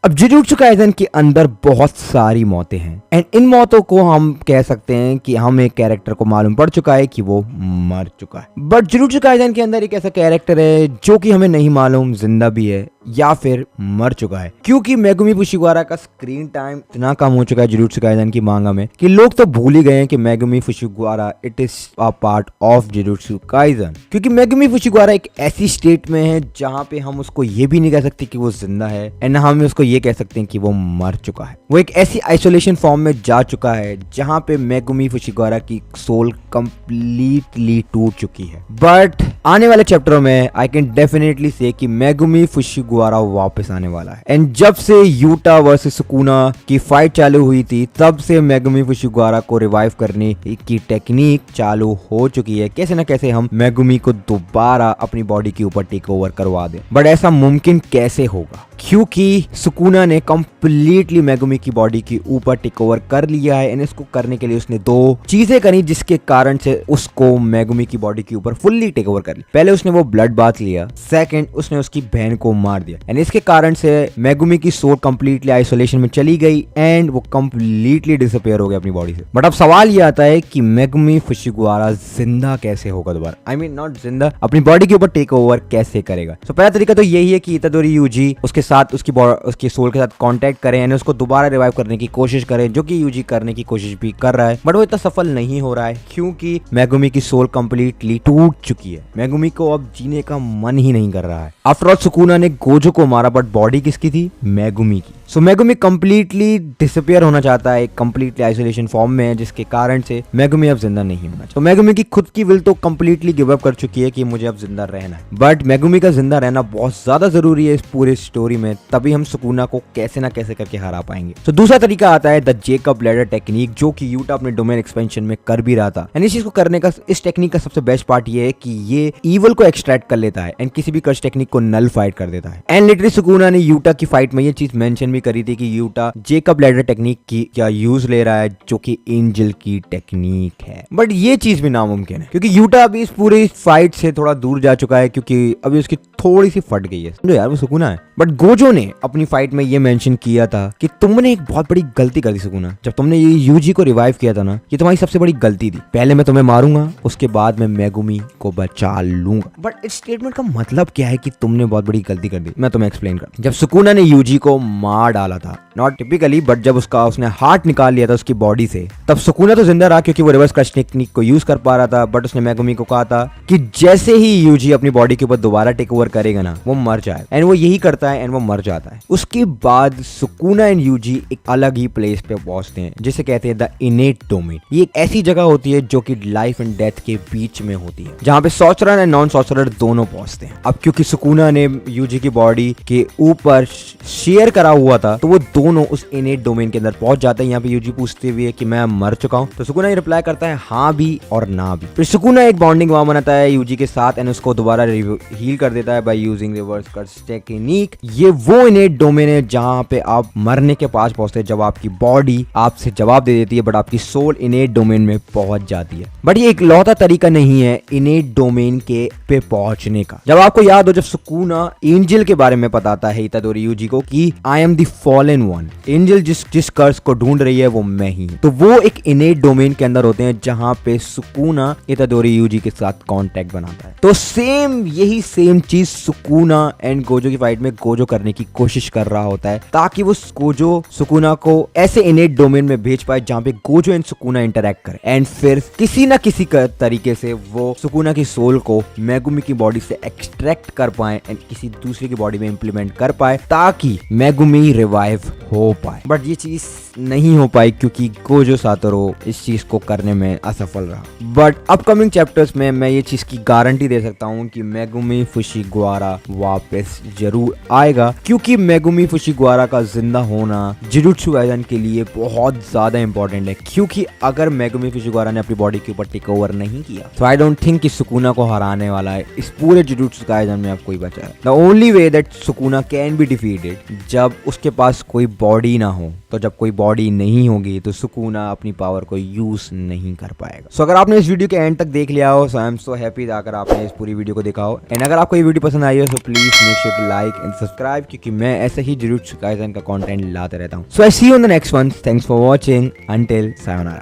अब jujutsu Kaisen के अंदर बहुत सारी मौतें हैं एंड इन मौतों को हम कह सकते हैं कि हम एक कैरेक्टर को मालूम पड़ चुका है कि वो मर चुका है। बट जुजुत्सु काइसेन के अंदर एक ऐसा कैरेक्टर है जो कि हमें नहीं मालूम जिंदा भी है या फिर मर चुका है, क्योंकि मेगुमी फुशिवारा का स्क्रीन टाइम इतना कम हो चुका है जुजुत्सु काइसेन की मांगा में कि लोग तो भूल ही गए हैं कि Megumi Fushiguro it is a part of Jujutsu Kaisen. क्योंकि मेगुमी फुशिवारा एक ऐसी स्टेट में है जहां पे हम उसको ये भी नहीं कह सकते कि वो जिंदा है एंड हम उसको ये कह सकते हैं कि वो मर चुका है। वो एक ऐसी आइसोलेशन फॉर्म में जा चुका है जहां पे मेगुमी फुशिवारा की सोल कंप्लीटली टूट चुकी है। बट आने वाले चैप्टरों में आई कैन डेफिनेटली से कि मेगुमी फुशिवारा वापस आने वाला है एंड जब से यूटा वर्सेस सुकुना की फाइट चालू हुई थी तब से मेगुमी फुशिवारा को रिवाइव करने की टेक्निक चालू हो चुकी है। कैसे ना कैसे हम मेगुमी को दोबारा अपनी बॉडी के ऊपर टेक ओवर करवा दें, बट ऐसा मुमकिन कैसे होगा? क्योंकि सुकुना ने कंप्लीटली मेगुमी की बॉडी के ऊपर टेक ओवर कर लिया है एंड इसको करने के लिए उसने दो चीजें करी जिसके कारण से उसको मेगुमी की बॉडी के ऊपर फुल्ली टेक ओवर कर लिया। पहले उसने वो ब्लड बाथ लिया, सेकंड उसने उसकी बहन को मार दिया एंड इसके कारण से मेगुमी की सोल कंप्लीटली आइसोलेशन में चली गई एंड वो कंप्लीटली डिसअपीयर हो गया अपनी बॉडी से। बट अब सवाल ये आता है कि मेगुमी फुशिवारा जिंदा कैसे होगा दोबारा? आई मीन नॉट जिंदा, अपनी बॉडी के ऊपर टेक ओवर कैसे करेगा? तो पहला तरीका तो यही है कि इतादोरी यूजी उसके साथ उसकी सोल के साथ कांटेक्ट करें यानी उसको दोबारा रिवाइव करने की कोशिश करें, जो कि यूजी करने की कोशिश भी कर रहा है बट वो इतना सफल नहीं हो रहा है क्योंकि मेगुमी की सोल कंप्लीटली टूट चुकी है। मेगुमी को अब जीने का मन ही नहीं कर रहा है। आफ्टर ऑल सुकुना ने गोजो को मारा बट बॉडी किसकी थी? मेगुमी की। सो मेगुमी कंप्लीटली डिसअपीयर होना चाहता है, कंप्लीटली आइसोलेशन फॉर्म में है जिसके कारण से मेगुमी अब जिंदा नहीं होना चाहिए। तो मेगुमी की खुद की विल तो कंप्लीटली गिव अप कर चुकी है कि मुझे अब जिंदा रहना है, बट मेगुमी का जिंदा रहना बहुत ज्यादा जरूरी है इस पूरे स्टोरी में, तभी हम सुकुना को कैसे ना कैसे करके हरा पाएंगे। तो दूसरा तरीका आता है द जेकब लैडर टेक्निक, जो कि यूटा अपने डोमेन एक्सपेंशन में कर भी रहा था एंड इस चीज को करने का इस टेक्निक का सबसे बेस्ट पार्ट ये है कि ये ईवल को एक्सट्रैक्ट कर लेता है एंड किसी भी कर्स टेक्निक को नल फाइट कर देता है। एंड लिटरली सुकुना ने यूटा की फाइट में ये चीज मेंशन भी करी थी कि यूटा जेकब लैडर टेक्निक की क्या यूज ले रहा है जो कि एंजल की टेक्निक है, बट ये चीज भी नामुमकिन है क्योंकि यूटा अभी इस पूरी फाइट से थोड़ा दूर जा चुका है क्योंकि अभी उसकी थोड़ी सी फट गई है। समझो यार, वो सुकुना है। बट गोजो ने अपनी फाइट में ये मेंशन किया था कि तुमने एक बहुत बड़ी गलती कर दी सुकुना, जब तुमने ये यूजी को रिवाइव किया था ना, ये तुम्हारी सबसे बड़ी गलती थी। पहले मैं तुम्हें मारूंगा, उसके बाद मैं मेगुमी को बचा लूंगा। बट इस स्टेटमेंट का मतलब क्या है कि तुमने बहुत बड़ी गलती कर दी? मैं तुम्हें एक्सप्लेन कर। जब सुकुना ने यूजी को मार डाला था, नॉट टिपिकली बट जब उसने हार्ट निकाल लिया था उसकी बॉडी से, तब सुकुना तो जिंदा रहा क्योंकि वो रिवर्स क्रश टेक्निक को यूज कर पा रहा था। बट उसने मेगुमी को कहा था कि जैसे ही यूजी अपनी बॉडी के ऊपर दोबारा टेक ओवर करेगा ना, वो मर जाए एंड वो यही करता है एंड वो मर जाता है। उसके बाद सुकुना एंड यूजी एक अलग ही प्लेस पे पहुंचते हैं जिसे कहते हैं द इनेट डोमेन। ये एक ऐसी जगह होती है जो कि लाइफ एंड डेथ के बीच में होती है, जहां पे सॉर्सरर एंड नॉन सॉर्सरर दोनों पहुंचते हैं। अब क्योंकि सुकुना ने यूजी की बॉडी के ऊपर शेयर करा हुआ था तो वो दोनों उस इनेट डोमेन के अंदर पहुंच जाते हैं। यहाँ पे यूजी पूछते हुए कि मैं मर चुका हूँ, तो सुकुना ये रिप्लाई करता है हाँ भी और ना भी। फिर सुकुना एक बॉन्डिंग वहां बनाता है यूजी के साथ एंड उसको दोबारा हील कर देता है by using reverse curse technique. ये वो इनेट डोमेन है जहां पे आप मरने के पास पहुंचते हैं, जब आपकी बॉडी आपसे जवाब दे देती है बट आपकी सोल इनेट डोमेन में पहुंच जाती है। बट ये एक लौता तरीका नहीं है इनेट डोमेन के पे पहुंचने का। जब आपको याद हो, जब सुकुना एंजल के बारे में बताता है इतादोरी यूजी को कि I am the fallen one, angel जिस कर्स को ढूंढ रही है वो मैं ही, तो वो एक इनेट डोमेन के अंदर होते हैं जहां पे सुकुना इतादोरी यूजी के साथ कांटेक्ट बनाता है। तो यही सेम चीज सुकुना एंड गोजो की फाइट में गोजो करने की कोशिश कर रहा होता है ताकि वो गोजो सुकुना को ऐसे इनेट डोमेन में भेज पाए जहां पे गोजो एंड सुकुना इंटरैक्ट करे एंड फिर किसी ना किसी तरीके से वो सुकुना की सोल को मेगुमी की बॉडी से एक्सट्रैक्ट कर पाए एंड किसी दूसरे की बॉडी में इंप्लीमेंट कर पाए ताकि मेगुमी रिवाइव हो पाए। बट ये चीज नहीं हो पाई क्योंकि गोजो सातोरो इस चीज को करने में असफल रहा। बट अपकमिंग चैप्टर्स में मैं ये चीज की गारंटी दे सकता हूँ कि मेगुमी फुशिवारा वापस जरूर आएगा, क्योंकि मेगुमी फुशिवारा का जिंदा होना जुजुत्सु काइसेन के लिए बहुत ज्यादा इंपॉर्टेंट है। क्योंकि अगर मेगुमी फुशिवारा ने अपनी बॉडी के ऊपर टेक ओवर नहीं किया तो आई डोंट थिंक कि सुकुना को हराने वाला है इस पूरे जुजुत्सु काइसेन में अब कोई बचा है। The only way that Sukuna can be defeated, जब उसके पास कोई बॉडी ना हो, तो जब कोई बॉडी नहीं होगी तो सुकुना अपनी पावर को यूज नहीं कर पाएगा। सो अगर आपने इस वीडियो के एंड तक देख लिया हो, सो आई एम सो हैप्पी अगर आपने इस पूरी वीडियो को देखा हो। एंड अगर आपको ये वीडियो पसंद आई हो, so please make sure to like and subscribe, क्योंकि मैं ऐसे ही जुजुत्सु काइसेन का कंटेंट लाते रहता हूँ। So I see you in the next one. Thanks for watching. Until sayonara.